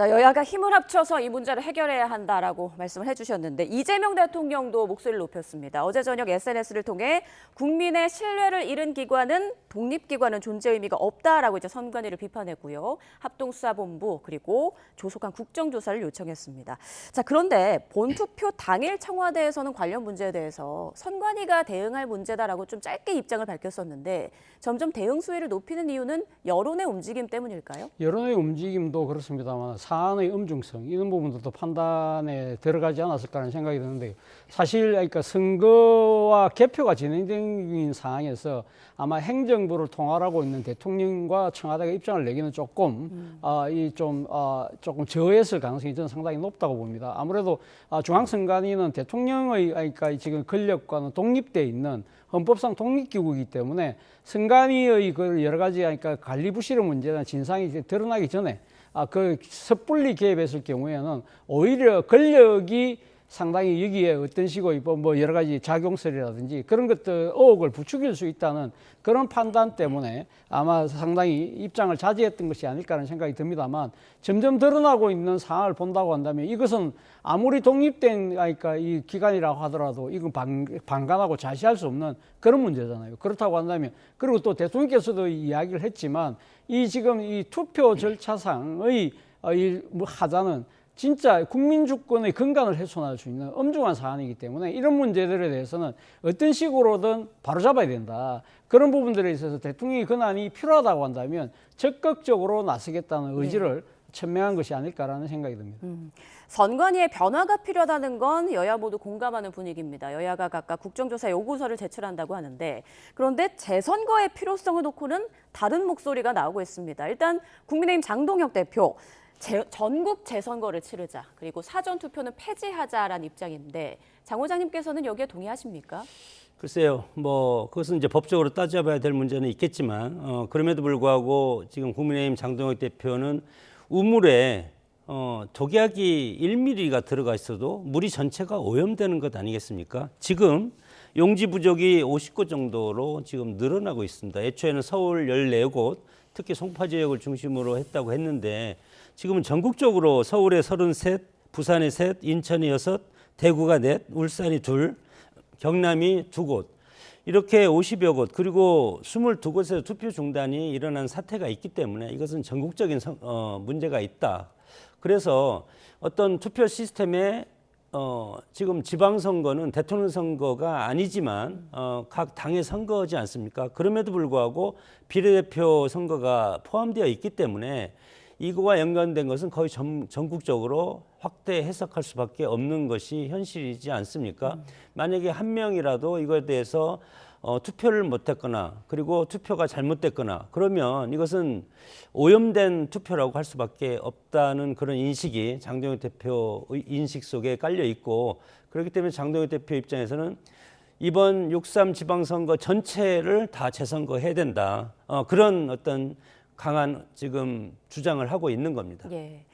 자, 여야가 힘을 합쳐서 이 문제를 해결해야 한다라고 말씀을 해주셨는데 이재명 대통령도 목소리를 높였습니다. 어제 저녁 SNS를 통해 국민의 신뢰를 잃은 기관은 독립기관은 존재 의미가 없다라고 이제 선관위를 비판했고요. 합동수사본부 그리고 조속한 국정조사를 요청했습니다. 자, 그런데 본투표 당일 청와대에서는 관련 문제에 대해서 선관위가 대응할 문제다라고 좀 짧게 입장을 밝혔었는데 점점 대응 수위를 높이는 이유는 여론의 움직임 때문일까요? 여론의 움직임도 그렇습니다만 사안의 엄중성 이런 부분들도 판단에 들어가지 않았을까라는 생각이 드는데요. 사실 그러니까 선거와 개표가 진행된 상황에서 아마 행정부를 통할하고 있는 대통령과 청와대가 입장을 내기는 조금 조금 저했을 가능성이 저는 상당히 높다고 봅니다. 아무래도 중앙선관위는 대통령의 그러니까 지금 권력과는 독립돼 있는 헌법상 독립기구이기 때문에 선관위의 그 여러 가지 그러니까 관리 부실의 문제나 진상이 이제 드러나기 전에 그 섣불리 개입했을 경우에는 오히려 권력이 상당히 여기에 어떤 식의 뭐 여러 가지 작용설이라든지 그런 것들 의혹을 부추길 수 있다는 그런 판단 때문에 아마 상당히 입장을 자제했던 것이 아닐까라는 생각이 듭니다만 점점 드러나고 있는 상황을 본다고 한다면 이것은 아무리 독립된 그러니까 이 기관이라고 하더라도 이건 방관하고 자시할 수 없는 그런 문제잖아요. 그렇다고 한다면 그리고 또 대통령께서도 이야기를 했지만 이 지금 이 투표 절차상의 뭐 하자는 진짜 국민 주권의 근간을 훼손할 수 있는 엄중한 사안이기 때문에 이런 문제들에 대해서는 어떤 식으로든 바로잡아야 된다. 그런 부분들에 있어서 대통령의 권한이 필요하다고 한다면 적극적으로 나서겠다는 의지를 천명한 것이 아닐까라는 생각이 듭니다. 선관위의 변화가 필요하다는 건 여야 모두 공감하는 분위기입니다. 여야가 각각 국정조사 요구서를 제출한다고 하는데 그런데 재선거의 필요성을 놓고는 다른 목소리가 나오고 있습니다. 일단 국민의힘 장동혁 대표. 전국 재선거를 치르자 그리고 사전투표는 폐지하자라는 입장인데 장 의장님께서는 여기에 동의하십니까? 글쎄요, 뭐 그것은 이제 법적으로 따져봐야 될 문제는 있겠지만 그럼에도 불구하고 지금 국민의힘 장동혁 대표는 우물에 독약이 1mm가 들어가 있어도 물이 전체가 오염되는 것 아니겠습니까? 지금 용지 부족이 50곳 정도로 지금 늘어나고 있습니다. 애초에는 서울 14곳, 특히 송파 지역을 중심으로 했다고 했는데 지금은 전국적으로 서울에 33, 부산에 3, 인천에 6, 대구가 4, 울산이 2, 경남이 2곳 이렇게 50여 곳 그리고 22곳에서 투표 중단이 일어난 사태가 있기 때문에 이것은 전국적인 문제가 있다. 그래서 어떤 투표 시스템에 지금 지방선거는 대통령 선거가 아니지만 각 당의 선거지 않습니까? 그럼에도 불구하고 비례대표 선거가 포함되어 있기 때문에 이거와 연관된 것은 거의 전국적으로 확대 해석할 수밖에 없는 것이 현실이지 않습니까? 만약에 한 명이라도 이거에 대해서 투표를 못했거나 그리고 투표가 잘못됐거나 그러면 이것은 오염된 투표라고 할 수밖에 없다는 그런 인식이 장동혁 대표의 인식 속에 깔려 있고 그렇기 때문에 장동혁 대표 입장에서는 이번 6.3 지방선거 전체를 다 재선거해야 된다. 그런 어떤 강한 지금 주장을 하고 있는 겁니다. 예.